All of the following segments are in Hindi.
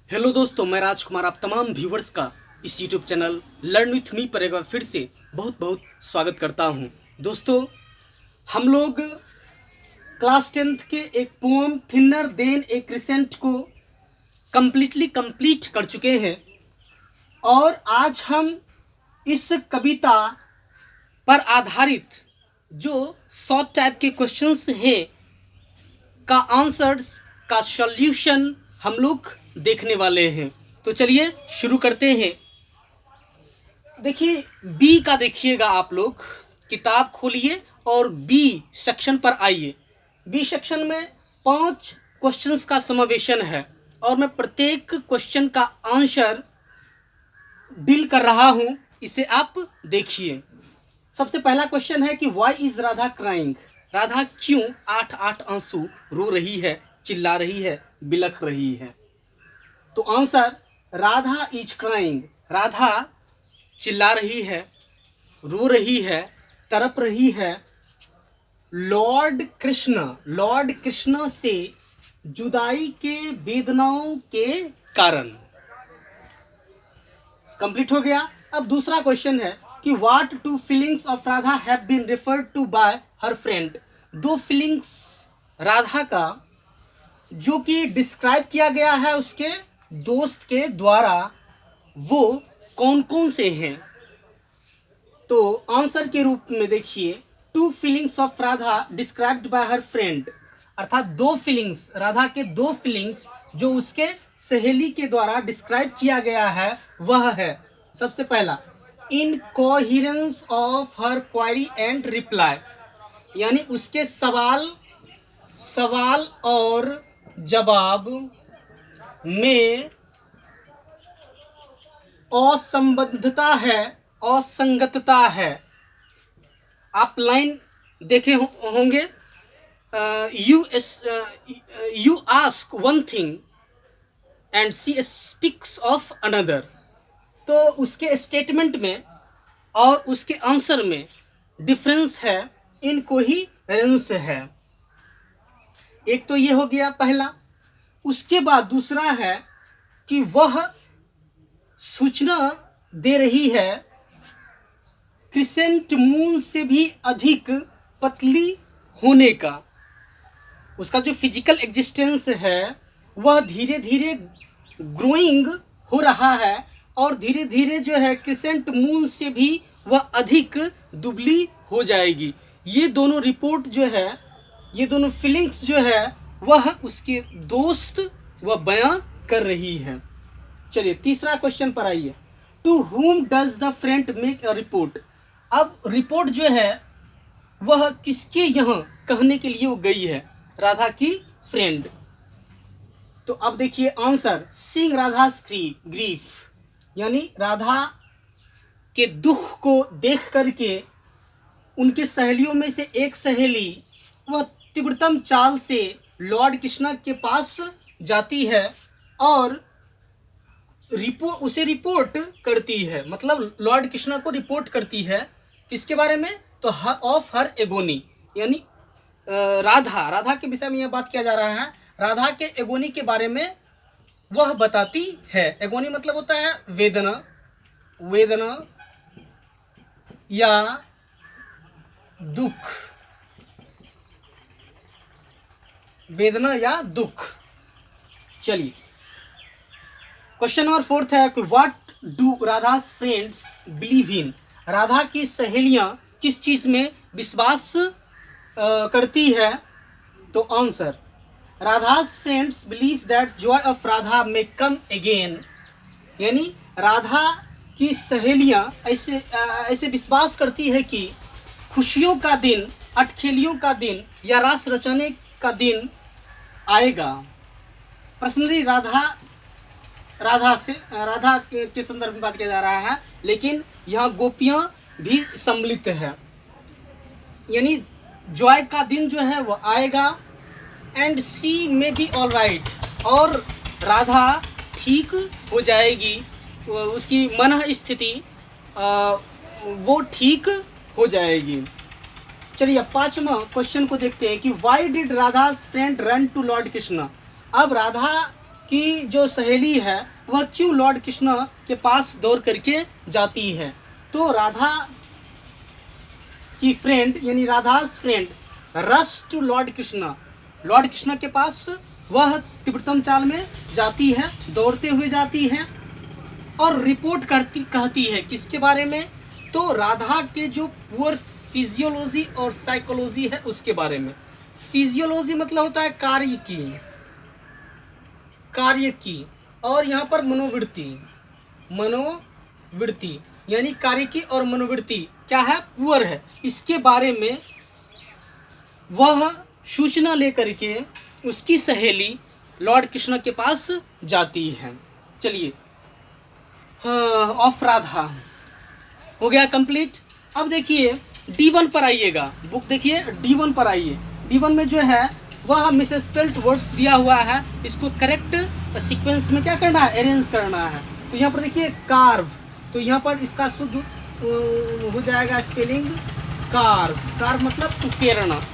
हेलो दोस्तों, मैं राजकुमार आप तमाम व्यूवर्स का इस YouTube channel learn with me पर एक बार फिर से बहुत बहुत स्वागत करता हूं। दोस्तों, हम लोग क्लास 10th के एक पोम थिनर देन ए क्रिसेंट को कंप्लीट कर चुके हैं और आज हम इस कविता पर आधारित जो शॉर्ट टाइप के क्वेश्चंस हैं का आंसर्स का सॉल्यूशन हम लोग देखने वाले हैं। तो चलिए शुरू करते हैं। देखिए बी का देखिएगा, आप लोग किताब खोलिए और बी सेक्शन पर आइए। बी सेक्शन में 5 क्वेश्चंस का समावेशन है और मैं प्रत्येक क्वेश्चन का आंसर डील कर रहा हूं, इसे आप देखिए। सबसे पहला क्वेश्चन है कि why is Radha crying. Radha क्यों 8 आंसू रो रही है, चिल्ला रही है, बिलख रही है। तो answer Radha is crying, Radha चिल्ला रही है, रो रही है, तड़प रही है लॉर्ड कृष्ण से जुदाई के वेदनाओं के कारण। कंप्लीट हो गया। अब दूसरा क्वेश्चन है कि what two feelings of Radha have been referred to by her friend. 2 feelings Radha का जो कि डिस्क्राइब किया गया है उसके दोस्त के द्वारा, वो कौन कौन से हैं। तो आंसर के रूप में देखिए, 2 feelings of Radha described bye her friend, अर्थात 2 फीलिंग्स, राधा के 2 फीलिंग्स जो उसके सहेली के द्वारा डिस्क्राइब किया गया है वह है। सबसे पहला incoherence of her query and reply, यानी उसके सवाल और जवाब में असंगतता है। आप लाइन देखे होंगे, you ask one thing and she speaks of another. तो उसके स्टेटमेंट में और उसके आंसर में डिफरेंस है, इनकोहेरेंस है। एक तो ये हो गया पहला। उसके बाद दूसरा है कि वह सूचना दे रही है क्रिसेंट मून से भी अधिक पतली होने का। उसका जो फिजिकल एग्जिस्टेंस है वह धीरे धीरे ग्रोइंग हो रहा है और धीरे धीरे जो है क्रिसेंट मून से भी वह अधिक दुबली हो जाएगी। ये दोनों रिपोर्ट जो है, ये दोनों फीलिंग्स जो है वह उसके दोस्त वह बयां कर रही है। चलिए तीसरा क्वेश्चन पर आइए। To whom does the friend make a report. अब रिपोर्ट जो है वह किसके यहाँ कहने के लिए वो गई है, राधा की फ्रेंड। तो अब देखिए आंसर, सिंग राधा ग्रीफ, यानी राधा के दुख को देख करके उनके सहेलियों में से एक सहेली वह तीव्रतम चाल से लॉर्ड कृष्ण के पास जाती है और उसे रिपोर्ट करती है, मतलब लॉर्ड कृष्ण को रिपोर्ट करती है किसके बारे में, तो ऑफ हर एगोनी, यानी राधा के विषय में यह बात किया जा रहा है। राधा के एगोनी के बारे में वह बताती है। एगोनी मतलब होता है वेदना या दुख, वेदना या दुख। चलिए क्वेश्चन नंबर 4 है कि what do Radha's friends believe in. Radha की सहेलियां किस चीज में विश्वास करती है। तो answer, Radha's friends believe that Joy of Radha में कम अगेन, यानी राधा की सहेलियां ऐसे विश्वास करती है कि खुशियों का दिन, अटखेलियों का दिन या रास रचाने का दिन आएगा। पर्सनली राधा के संदर्भ में बात किया जा रहा है, लेकिन यहाँ गोपियाँ भी सम्मिलित है, यानी जॉय का दिन जो है वो आएगा एंड सी में बी ऑल राइट, और राधा ठीक हो जाएगी, उसकी मन स्थिति वो ठीक हो जाएगी। चलिए 5वां क्वेश्चन को देखते हैं कि why did Radha's friend run to Lord Krishna. अब राधा कि जो सहेली है वह क्यों लॉर्ड कृष्ण के पास दौड़ करके जाती है। तो राधा की फ्रेंड यानी Radha's friend rush to Lord Krishna के पास वह तिब्बतम चाल में जाती है, दौड़ते हुए जाती है और रिपोर्ट कहती है किसके बारे में, तो राधा के जो पुअर फिजियोलॉजी और साइकोलॉजी है उसके बारे में। फिजियोलॉजी मतलब होता है कार्य की और यहाँ पर मनोवृत्ति यानी कार्य की और मनोवृत्ति क्या है, पुअर है। इसके बारे में वह सूचना लेकर के उसकी सहेली लॉर्ड कृष्ण के पास जाती है। चलिए ऑफ राधा हो गया कंप्लीट। अब देखिए D1 पर आइएगा, बुक देखिए D1 पर आइए। D1 में जो है वह मिसस्पेल्ड वर्ड्स दिया हुआ है, इसको करेक्ट सीक्वेंस में क्या करना है, अरेंज करना है। तो यहाँ पर देखिए कार्व, तो यहाँ पर इसका शुद्ध हो जाएगा स्पेलिंग कार्व मतलब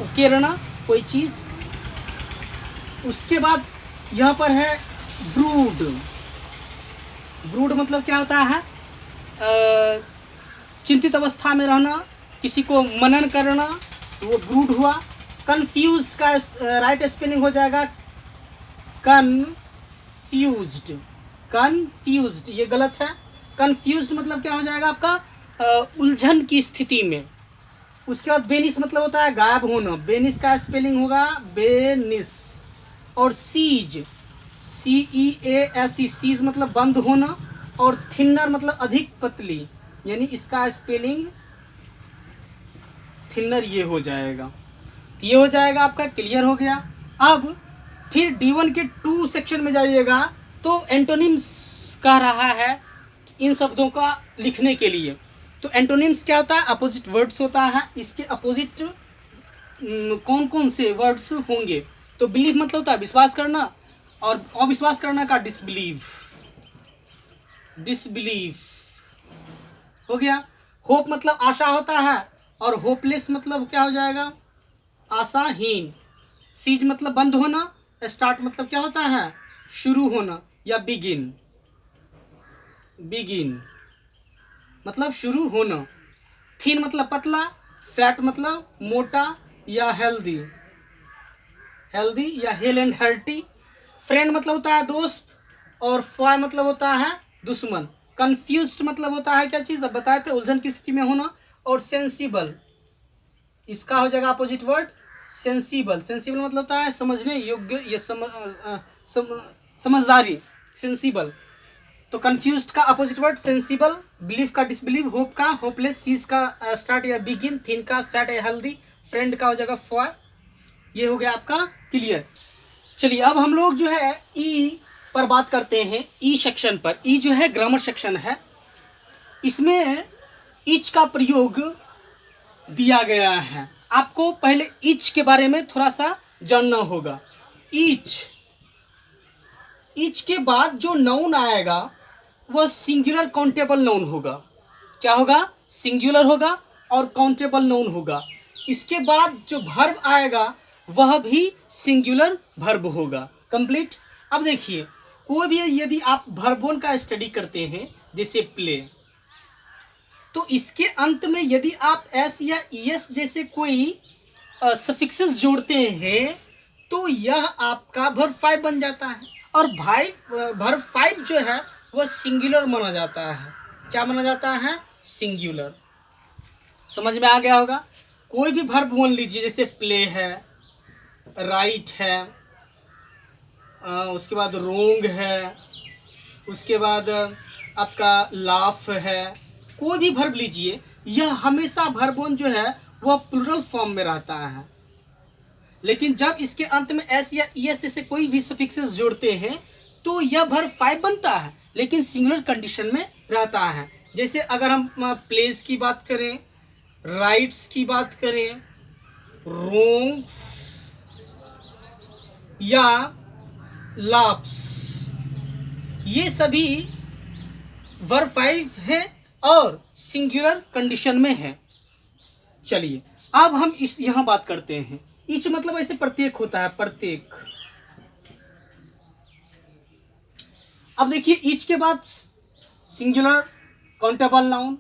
उकेरना कोई चीज़। उसके बाद यहाँ पर है ब्रूड मतलब क्या होता है, चिंतित अवस्था में रहना, किसी को मनन करना, तो वो ब्रूड हुआ। कन्फ्यूज्ड का राइट स्पेलिंग हो जाएगा कन्फ्यूज्ड, ये गलत है। कन्फ्यूज्ड मतलब क्या हो जाएगा आपका उलझन की स्थिति में। उसके बाद बेनिस मतलब होता है गायब होना, बेनिस का स्पेलिंग होगा बेनिस। और सीज सीज मतलब बंद होना। और थिनर मतलब अधिक पतली, यानी इसका स्पेलिंग थिनर ये हो जाएगा। ये हो जाएगा आपका, क्लियर हो गया। अब फिर D1 के 2 सेक्शन में जाइएगा तो एंटोनिम्स कह रहा है इन शब्दों का लिखने के लिए। तो एंटोनिम्स क्या होता है, अपोजिट वर्ड्स होता है। इसके अपोजिट कौन कौन से वर्ड्स होंगे, तो बिलीव मतलब होता है विश्वास करना, और अविश्वास करना का डिसबिलीव हो गया। होप मतलब आशा होता है, और होपलेस मतलब क्या हो जाएगा, आशाहीन। सीज मतलब बंद होना, स्टार्ट मतलब क्या होता है, शुरू होना या बिगिन मतलब शुरू होना। थिन मतलब पतला, फैट मतलब मोटा या हेल्दी या हेल एंड हेल्टी। फ्रेंड मतलब होता है दोस्त, और फॉय मतलब होता है दुश्मन। कंफ्यूज्ड मतलब होता है क्या चीज़, अब बताए थे, उलझन की स्थिति में होना। और सेंसिबल, इसका हो जाएगा अपोजिट वर्ड सेंसिबल मतलब होता है समझने योग्य या समझदारी, सेंसिबल। तो कंफ्यूज्ड का अपोजिट वर्ड सेंसिबल, बिलीव का डिसबिलीव, होप का होपलेस, सीज का स्टार्ट या बिगिन, थिन का फैट या हेल्दी, फ्रेंड का हो जाएगा फॉय। ये हो गया आपका क्लियर। चलिए अब हम लोग जो है ई पर बात करते हैं, ई सेक्शन पर। ई जो है ग्रामर सेक्शन है, इसमें ईच का प्रयोग दिया गया है। आपको पहले ईच के बारे में थोड़ा सा जानना होगा। ईच के बाद जो नाउन आएगा वह सिंगुलर काउंटेबल नाउन होगा। क्या होगा, सिंगुलर होगा और काउंटेबल नाउन होगा। इसके बाद जो वर्ब आएगा वह भी सिंगुलर वर्ब होगा। कंप्लीट। अब देखिए कोई भी यदि आप वर्बों का स्टडी करते हैं जैसे प्ले, तो इसके अंत में यदि आप एस या ईएस जैसे कोई सफिक्सेस जोड़ते हैं तो यह आपका वर्ब 5 बन जाता है। और वर्ब 5 जो है वह सिंगुलर माना जाता है। क्या माना जाता है, सिंगुलर। समझ में आ गया होगा। कोई भी वर्ब बोल लीजिए, जैसे प्ले है, राइट है, उसके बाद रोंग है, उसके बाद आपका लाफ है। कोई भी वर्ब लीजिए, यह हमेशा वर्बों जो है वह प्लूरल फॉर्म में रहता है। लेकिन जब इसके अंत में एस या ईएस से कोई भी सफिक्सेस जोड़ते हैं तो यह वर्ब 5 बनता है, लेकिन सिंगुलर कंडीशन में रहता है। जैसे अगर हम प्लेस की बात करें, राइट्स की बात करें, रोंग्स या लाप्स, ये सभी वर्ब 5 है और सिंगुलर कंडीशन में है। चलिए अब हम इस यहाँ बात करते हैं। ईच मतलब ऐसे प्रत्येक होता है, प्रत्येक। अब देखिए ईच के बाद सिंगुलर काउंटेबल नाउन,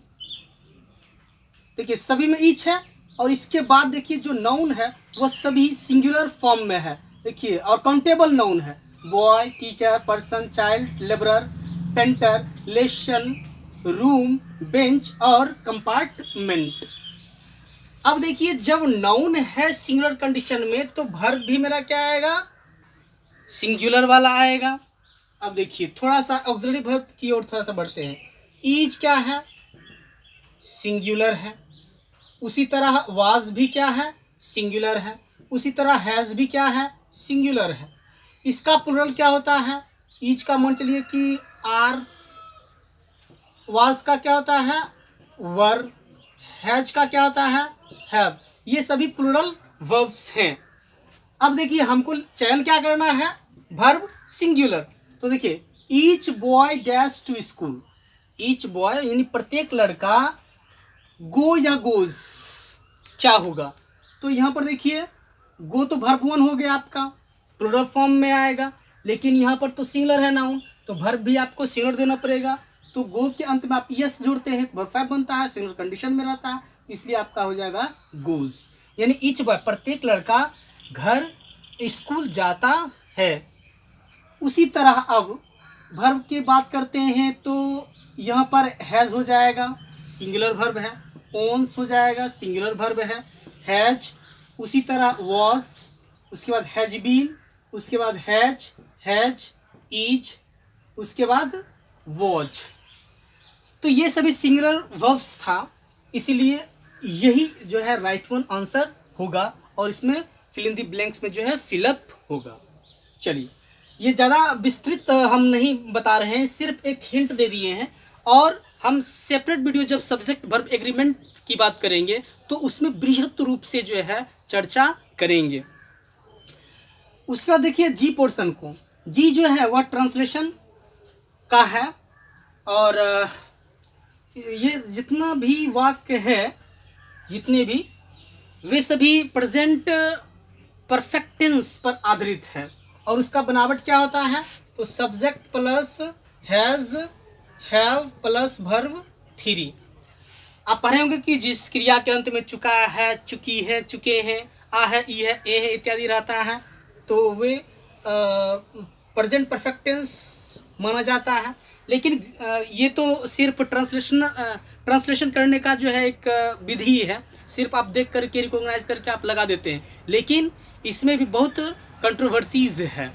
देखिए सभी में ईच है, और इसके बाद देखिए जो नाउन है वह सभी सिंगुलर फॉर्म में है। देखिए और काउंटेबल नाउन है boy, teacher, person, child, labourer, painter, lesson, room, bench और कंपार्टमेंट। अब देखिए जब नाउन है सिंगुलर कंडीशन में तो वर्ब भी मेरा क्या आएगा, सिंगुलर वाला आएगा। अब देखिए थोड़ा सा ऑक्सिलरी वर्ब की ओर थोड़ा सा बढ़ते हैं। ईज क्या है, सिंगुलर है। उसी तरह वाज भी क्या है, सिंगुलर है। उसी तरह हैज़ भी क्या है, सिंगुलर है। इसका प्लुरल क्या होता है, ईच का मान चलिए कि आर, वाज का क्या होता है, वर, हैज का क्या होता है, हैव। ये सभी प्लुरल वर्ब्स हैं। अब देखिए हमको चयन क्या करना है, वर्ब सिंगुलर। तो देखिए each boy dash to school, each boy यानी प्रत्येक लड़का, गो या गोज क्या होगा, तो यहाँ पर देखिए गो तो वर्ब वन हो गया आपका, प्लुरल फॉर्म में आएगा, लेकिन यहाँ पर तो सिंगुलर है नाउन, तो वर्ब भी आपको सिंगुलर देना पड़ेगा। तो गो के अंत में आप यस जोड़ते हैं तो वर्ब फाइव बनता है, सिंगुलर कंडीशन में रहता है, इसलिए आपका हो जाएगा गोज। यानी ईच बॉय प्रत्येक लड़का घर स्कूल जाता है। उसी तरह अब वर्ब की बात करते हैं तो यहाँ पर हैज़ हो जाएगा, सिंगुलर वर्ब है। ओन्स हो जाएगा, सिंगुलर वर्ब है। हैज, उसी तरह वॉज, उसके बाद हैज बीन, उसके बाद हैज, ईज, उसके बाद वॉज। तो ये सभी सिंगुलर वर्ब्स था, इसीलिए यही जो है राइट वन आंसर होगा, और इसमें फिल इन द ब्लैंक्स में जो है फिलअप होगा। चलिए ये ज़्यादा विस्तृत हम नहीं बता रहे हैं, सिर्फ एक हिंट दे दिए हैं, और हम सेपरेट वीडियो जब सब्जेक्ट वर्ब एग्रीमेंट की बात करेंगे तो उसमें बृहत रूप से जो है चर्चा करेंगे। उसके बाद देखिए जी पोर्शन को, जी जो है वह ट्रांसलेशन का है, और ये जितना भी वाक्य है, जितने भी, वे सभी प्रेजेंट परफेक्ट टेंस पर आधारित है, और उसका बनावट क्या होता है, तो subject plus has, have plus verb three. आप पढ़े होंगे कि जिस क्रिया के अंत में चुका है, चुकी है, चुके हैं, आ है, ई है, ए है इत्यादि रहता है, तो वे प्रेजेंट परफेक्ट टेंस माना जाता है। लेकिन ये तो सिर्फ ट्रांसलेशन करने का जो है एक विधि है, सिर्फ आप देख करके रिकॉग्नाइज करके आप लगा देते हैं, लेकिन इसमें भी बहुत कंट्रोवर्सीज है।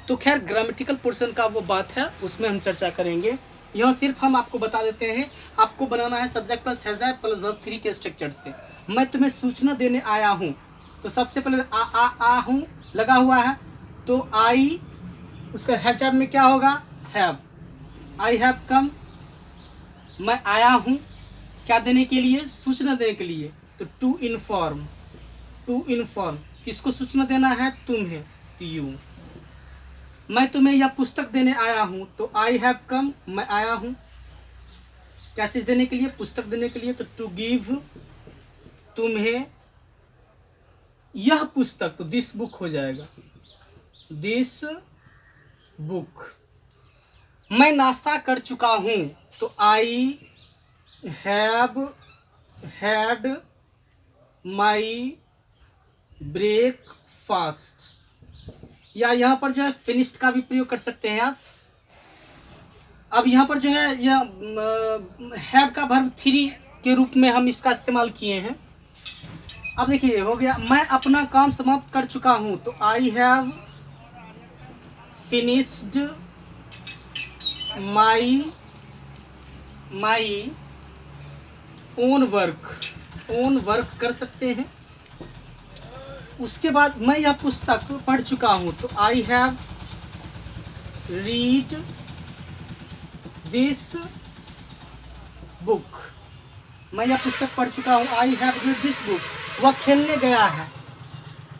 तो खैर ग्रामेटिकल पोर्शन का वो बात है, उसमें हम चर्चा करेंगे। यहाँ सिर्फ हम आपको बता देते हैं, आपको बनाना है subject plus has plus verb three के स्ट्रक्चर से। मैं तुम्हें सूचना देने आया हूँ, तो सबसे पहले आ हूँ लगा हुआ है, तो आई, उसका हैज में क्या होगा, हैव। आई हैव कम, मैं आया हूँ क्या देने के लिए, सूचना देने के लिए, तो टू इन्फॉर्म, टू इन्फॉर्म किसको सूचना देना है, तुम्हें, तो यू। मैं तुम्हें यह पुस्तक देने आया हूँ, तो आई हैव कम, मैं आया हूँ क्या चीज़ देने के लिए, पुस्तक देने के लिए, तो टू गिव, तुम्हें यह पुस्तक, तो दिस बुक हो जाएगा, दिस बुक। मैं नाश्ता कर चुका हूँ, तो I have had my breakfast. या यहाँ पर जो है फिनिश्ड का भी प्रयोग कर सकते हैं आप। अब यहाँ पर जो है यह हैव का वर्ब थ्री के रूप में हम इसका इस्तेमाल किए हैं। अब देखिए हो गया, मैं अपना काम समाप्त कर चुका हूँ, तो I have finished my own work कर सकते हैं। उसके बाद मैं यह पुस्तक पढ़ चुका हूँ, तो I have read this book. मैं यह पुस्तक पढ़ चुका हूँ, I have read this book. वह खेलने गया है,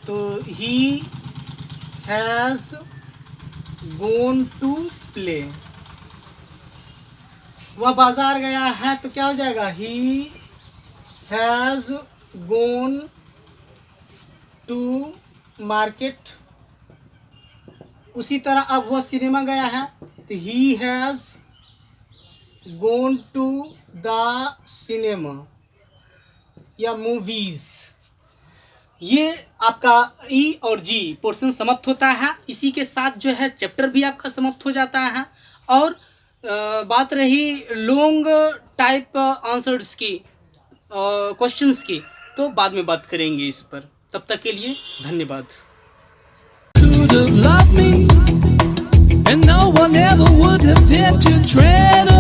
तो he has gone to play. वह बाजार गया है, तो क्या हो जाएगा, he has gone to market. उसी तरह अब वह सिनेमा गया है, तो he has gone to the cinema या मूवीज। ये आपका ई और जी पोर्शन समाप्त होता है। इसी के साथ जो है चैप्टर भी आपका समाप्त हो जाता है। और बात रही लॉन्ग टाइप आंसर्स की, क्वेश्चंस की, तो बाद में बात करेंगे इस पर। तब तक के लिए धन्यवाद। Could have loved me, and no one ever would have dared to tread